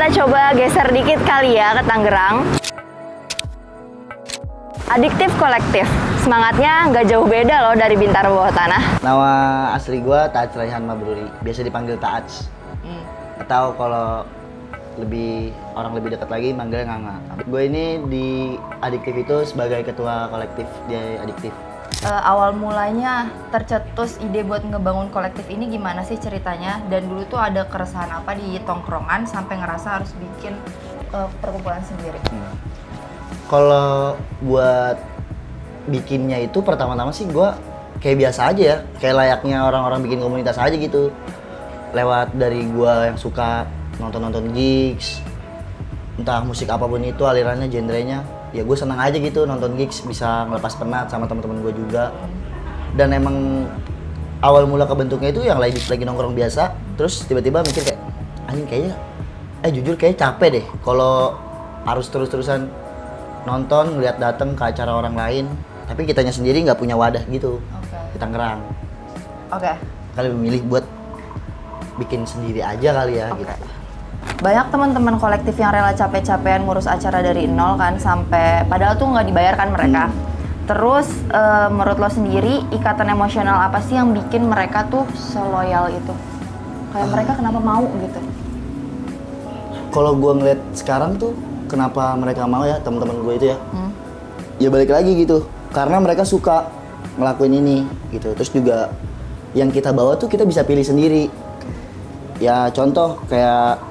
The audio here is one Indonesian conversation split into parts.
coba geser dikit kali ya ke Tangerang. Adiktif Kolektif, semangatnya nggak jauh beda loh dari Bintaro Bawah Tanah. Nama asli gue Taats Raihan Mabruri, biasa dipanggil Taats. Atau kalau orang lebih dekat lagi manggilnya Nganga. Gue ini di Adiktif itu sebagai ketua kolektif di Adiktif. Awal mulanya tercetus ide buat ngebangun kolektif ini gimana sih ceritanya? Dan dulu tuh ada keresahan apa di tongkrongan sampai ngerasa harus bikin perkumpulan sendiri? Kalau buat bikinnya itu pertama-tama sih gue kayak biasa aja ya, kayak layaknya orang-orang bikin komunitas aja gitu. Lewat dari gue yang suka nonton-nonton gigs, entah musik apapun itu alirannya, genrenya, ya gue senang aja gitu nonton gigs, bisa ngelepas penat sama teman-teman gue juga. Dan emang awal mula kebentuknya itu yang lagi nongkrong biasa, terus tiba-tiba mikir kayak anjing kayaknya, jujur kayak capek deh kalau harus terus-terusan nonton, ngeliat dateng ke acara orang lain, tapi kitanya sendiri nggak punya wadah gitu di Tangerang. Kali memilih buat bikin sendiri aja kali ya gitu. Banyak teman-teman kolektif yang rela capek-capean ngurus acara dari nol kan, sampai padahal tuh nggak dibayarkan mereka. Terus menurut lo sendiri ikatan emosional apa sih yang bikin mereka tuh seloyal itu? Kayak mereka kenapa mau gitu? Kalau gue ngeliat sekarang tuh kenapa mereka mau ya teman-teman gue itu ya? Ya balik lagi gitu, karena mereka suka ngelakuin ini gitu. Terus juga yang kita bawa tuh kita bisa pilih sendiri. Ya contoh kayak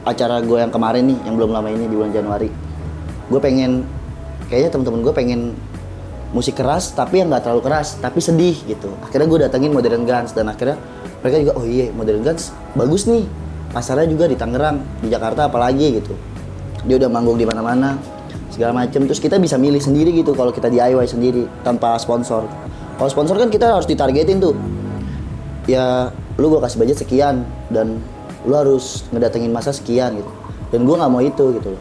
acara gue yang kemarin nih, yang belum lama ini di bulan Januari. Gue pengen, kayaknya teman-teman gue pengen musik keras tapi yang nggak terlalu keras, tapi sedih gitu. Akhirnya gue datengin Modern Guns dan akhirnya mereka juga, oh iya Modern Guns bagus nih. Pasarnya juga di Tangerang, di Jakarta apalagi gitu. Dia udah manggung di mana-mana, segala macem. Terus kita bisa milih sendiri gitu kalau kita DIY sendiri tanpa sponsor. Kalau sponsor kan kita harus ditargetin tuh. Ya lu gue kasih budget sekian dan lu harus ngedatengin masa sekian gitu. Dan gue nggak mau itu gitu.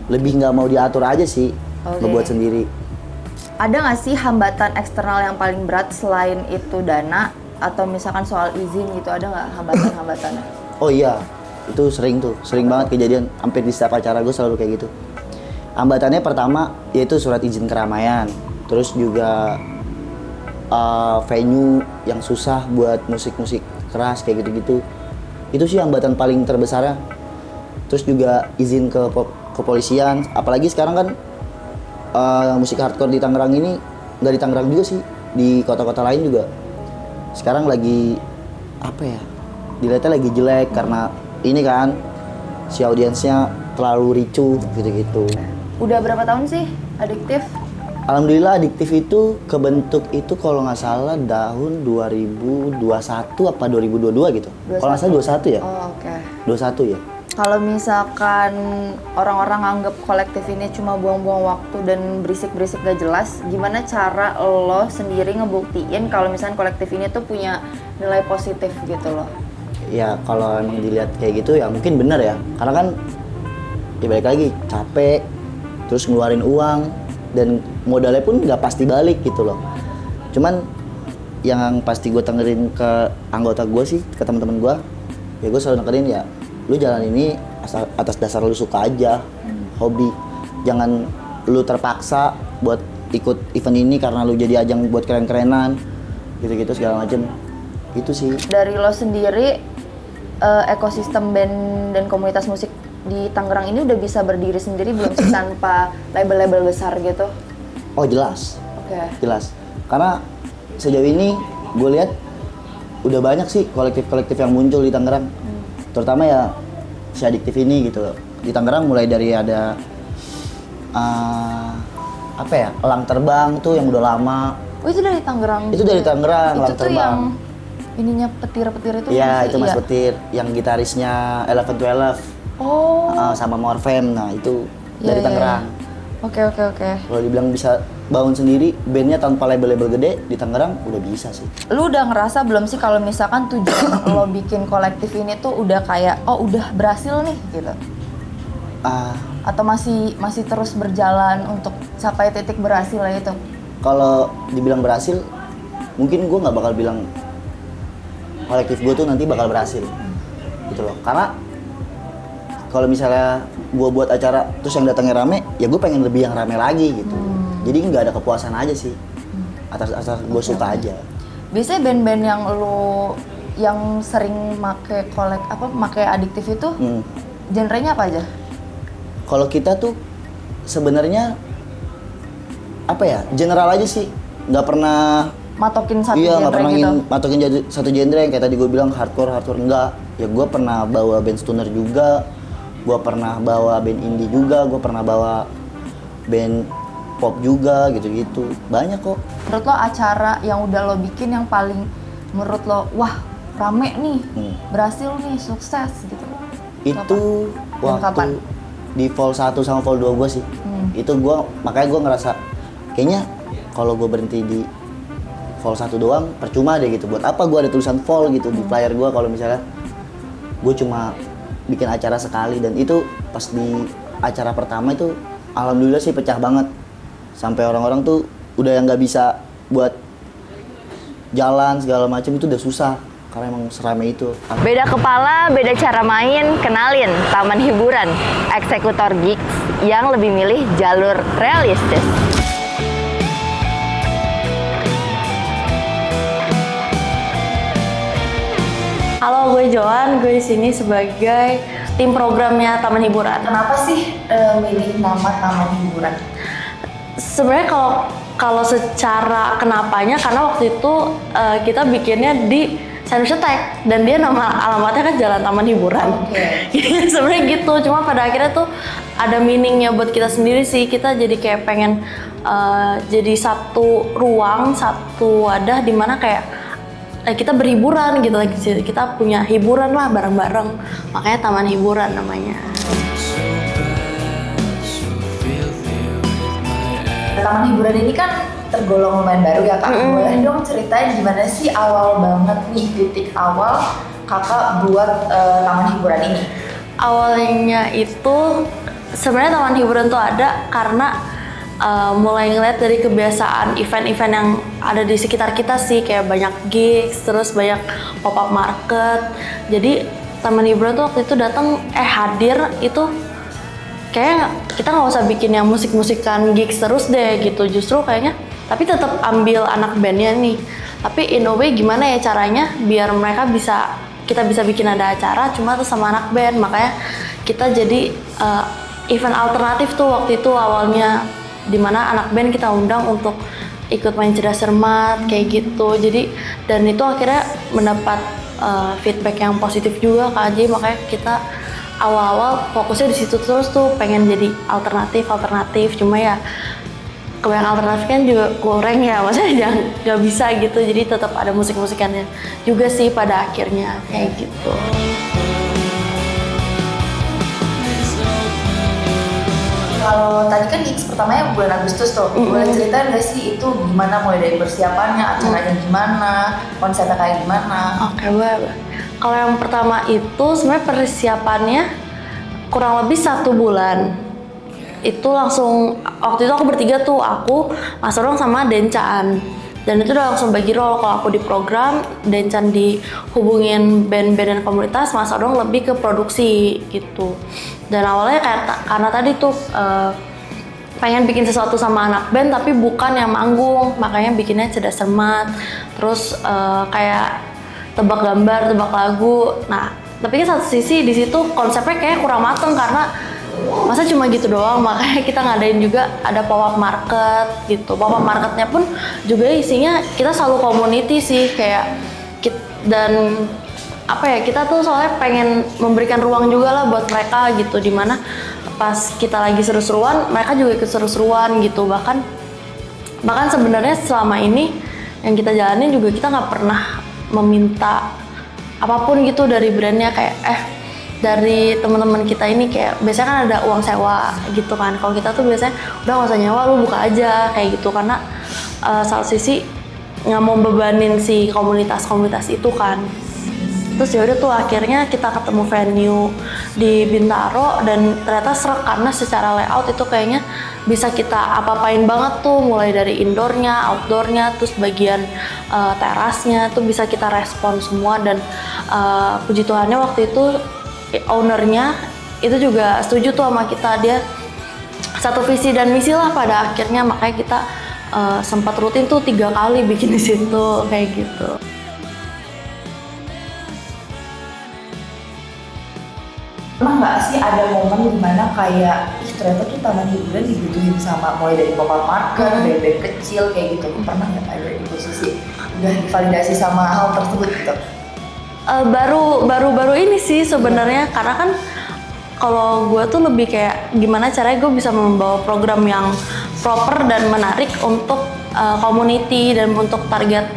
Lebih nggak mau diatur aja sih, ngebuat sendiri. Ada nggak sih hambatan eksternal yang paling berat selain itu dana atau misalkan soal izin gitu, ada nggak hambatan-hambatannya? Oh iya, itu sering banget kejadian. Hampir di setiap acara gue selalu kayak gitu. Hambatannya pertama yaitu surat izin keramaian, terus juga venue yang susah buat musik-musik keras kayak gitu-gitu. Itu sih hambatan paling terbesarnya. Terus juga izin ke kepolisian, apalagi sekarang kan musik hardcore di Tangerang ini, nggak di Tangerang juga sih, di kota-kota lain juga sekarang lagi apa ya, dilihatnya lagi jelek karena ini kan si audiensnya terlalu ricuh gitu-gitu. Udah berapa tahun sih Adiktif? Alhamdulillah Adiktif itu kebentuk itu kalau nggak salah tahun 2021 apa 2022 gitu. Kalau nggak salah 21 ya? Oh, oke. 21 ya? Kalau misalkan orang-orang anggap kolektif ini cuma buang-buang waktu dan berisik-berisik gak jelas, gimana cara lo sendiri ngebuktiin kalau misalkan kolektif ini tuh punya nilai positif gitu loh? Ya kalau emang dilihat kayak gitu ya mungkin benar ya. Karena kan ya balik lagi capek, terus ngeluarin uang, dan modalnya pun nggak pasti balik gitu loh. Cuman yang pasti gue tengerin ke anggota gue sih, ke teman-teman gue, ya gue selalu nekerin ya, lu jalan ini atas dasar lu suka aja, hobi. Jangan lu terpaksa buat ikut event ini karena lu jadi ajang buat keren-kerenan, gitu-gitu segala macem. Itu sih. Dari lo sendiri, ekosistem band dan komunitas musik di Tangerang ini udah bisa berdiri sendiri belum sih tanpa label-label besar gitu? Oh jelas. Oke. Jelas. Karena sejauh ini gue lihat udah banyak sih kolektif-kolektif yang muncul di Tangerang. Terutama ya si Adiktif ini gitu loh. Di Tangerang mulai dari ada apa ya, Elang Terbang tuh yang udah lama. Oh itu dari Tangerang? Itu dari Tangerang, Elang Itu tuh Terbang. yang ininya petir-petir itu? Iya itu Mas Petir, yang gitarisnya Eleven to Elef. Oh. Sama Morfem, nah itu dari Tangerang. Oke. Kalau dibilang bisa bangun sendiri, bandnya tanpa label-label gede di Tangerang udah bisa sih. Lu udah ngerasa belum sih kalau misalkan tujuan lo bikin kolektif ini tuh udah kayak, oh udah berhasil nih gitu? Atau masih terus berjalan untuk capai titik berhasil itu? Kalau dibilang berhasil, mungkin gue nggak bakal bilang kolektif gue tuh nanti bakal berhasil, gitu loh. Karena kalau misalnya gue buat acara terus yang datangnya rame, ya gue pengen lebih yang rame lagi gitu. Jadi nggak ada kepuasan aja sih, atas gue suka aja. Biasanya band-band yang sering make adiktif itu genrenya apa aja? Kalau kita tuh sebenarnya apa ya, general aja sih, nggak pernah Matokin satu nggak genre pernah gitu? matokin jadi satu genre yang kayak tadi gue bilang hardcore enggak. Ya gue pernah bawa band stoner juga, gue pernah bawa band indie juga, gue pernah bawa band pop juga gitu-gitu, banyak kok. Menurut lo acara yang udah lo bikin yang paling menurut lo wah rame nih, berhasil nih, sukses gitu? Itu Dan kapan? waktu di Vol 1 sama Vol 2 gue sih. Itu makanya gue ngerasa kayaknya kalau gue berhenti di Vol 1 doang percuma deh gitu. Buat apa gue ada tulisan Vol gitu di flyer gue kalau misalnya gue cuma bikin acara sekali. Dan itu pas di acara pertama itu alhamdulillah sih pecah banget. Sampai orang-orang tuh udah yang nggak bisa buat jalan segala macam itu udah susah karena emang seramai itu. Beda kepala, beda cara main, kenalin Taman Hiburan, eksekutor gigs yang lebih milih jalur realistis. Halo, gue Joan. Gue di sini sebagai tim programnya Taman Hiburan. Kenapa sih milih nama Taman Hiburan? Sebenarnya kalau secara kenapanya, karena waktu itu kita bikinnya di Sandwich Attack dan dia nama alamatnya kan Jalan Taman Hiburan. Oke. Sebenarnya gitu. Cuma pada akhirnya tuh ada meaningnya buat kita sendiri sih. Kita jadi kayak pengen jadi satu ruang, satu wadah di mana kayak kita berhiburan gitu lagi. Kita punya hiburan lah bareng-bareng. Makanya Taman Hiburan namanya. Taman Hiburan ini kan tergolong lumayan baru ya Kak. Boleh dong ceritain gimana sih awal banget nih, titik awal Kakak buat Taman Hiburan ini? Awalnya itu sebenarnya Taman Hiburan tuh ada karena mulai ngeliat dari kebiasaan event-event yang ada di sekitar kita sih, kayak banyak gigs, terus banyak pop-up market. Jadi Taman Hiburan tuh waktu itu datang hadir itu kayak kita nggak usah bikin yang musik-musikan gigs terus deh gitu, justru kayaknya tapi tetap ambil anak bandnya nih, tapi in a way gimana ya caranya biar mereka kita bisa bikin ada acara cuma tuh sama anak band. Makanya kita jadi event alternatif tuh waktu itu awalnya, dimana anak band kita undang untuk ikut main cerdas cermat kayak gitu. Jadi dan itu akhirnya mendapat feedback yang positif juga Kak Aji. Makanya kita awal-awal fokusnya di situ terus tuh, pengen jadi alternatif. Cuma ya kebanyakan alternatif kan juga kurang ya, maksudnya nggak bisa gitu. Jadi tetap ada musik-musikannya juga sih pada akhirnya kayak gitu. Kalau tadi kan gigs pertamanya bulan Agustus tuh, boleh ceritain nggak sih itu gimana, mulai dari persiapannya, acaranya gimana, konsepnya kayak gimana? Oke, boleh. Kalau yang pertama itu sebenarnya persiapannya kurang lebih 1 bulan. Itu langsung, waktu itu aku bertiga tuh, aku, Mas Orong sama Dencan. Dan itu udah langsung bagi role, kalau aku di program, Dencan dihubungin band-band dan komunitas, Mas Orong lebih ke produksi gitu. Dan awalnya karena tadi tuh pengen bikin sesuatu sama anak band tapi bukan yang manggung, makanya bikinnya cerdas cermat, terus kayak tebak gambar, tebak lagu. Nah, tapi kan satu sisi di situ konsepnya kayak kurang mateng karena masa cuma gitu doang, makanya kita ngadain juga ada pop-up market gitu. Pop-up marketnya pun juga isinya kita selalu community sih, kayak dan apa ya, kita tuh soalnya pengen memberikan ruang juga lah buat mereka gitu, dimana pas kita lagi seru-seruan mereka juga ikut seru-seruan gitu. Bahkan sebenarnya selama ini yang kita jalanin juga kita nggak pernah meminta apapun gitu dari brandnya, kayak dari teman-teman kita ini kayak biasanya kan ada uang sewa gitu kan. Kalau kita tuh biasanya udah nggak usah nyewa, lu buka aja kayak gitu, karena satu sisi nggak mau bebanin si komunitas itu kan. Terus yaudah tuh akhirnya kita ketemu venue di Bintaro dan ternyata serak karena secara layout itu kayaknya bisa kita apa-apain banget tuh, mulai dari indoornya, outdoornya, terus bagian terasnya tuh bisa kita respon semua. Dan puji Tuhannya waktu itu ownernya itu juga setuju tuh sama kita, dia satu visi dan misi lah pada akhirnya, makanya kita sempat rutin tuh 3 kali bikin di situ kayak gitu. Pernah nggak sih ada momen dimana kayak ternyata tuh taman hiburan dibutuhin sama mulai dari pop-up market, band-band kecil kayak gitu. Pernah nggak ada di posisi udah divalidasi sama hal tersebut gitu? Baru ini sih sebenarnya, karena kan kalau gue tuh lebih kayak gimana caranya gue bisa membawa program yang proper dan menarik untuk community dan untuk target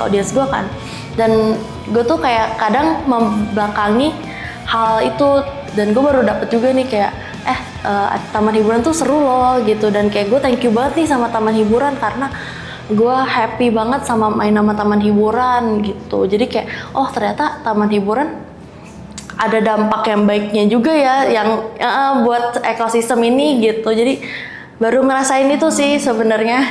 audiens gue kan. Dan gue tuh kayak kadang membelakangi hal itu, dan gue baru dapet juga nih kayak taman hiburan tuh seru loh gitu, dan kayak gue thank you banget nih sama taman hiburan karena gue happy banget sama main sama taman hiburan gitu. Jadi kayak oh ternyata taman hiburan ada dampak yang baiknya juga ya yang buat ekosistem ini gitu. Jadi baru ngerasain itu sih sebenarnya.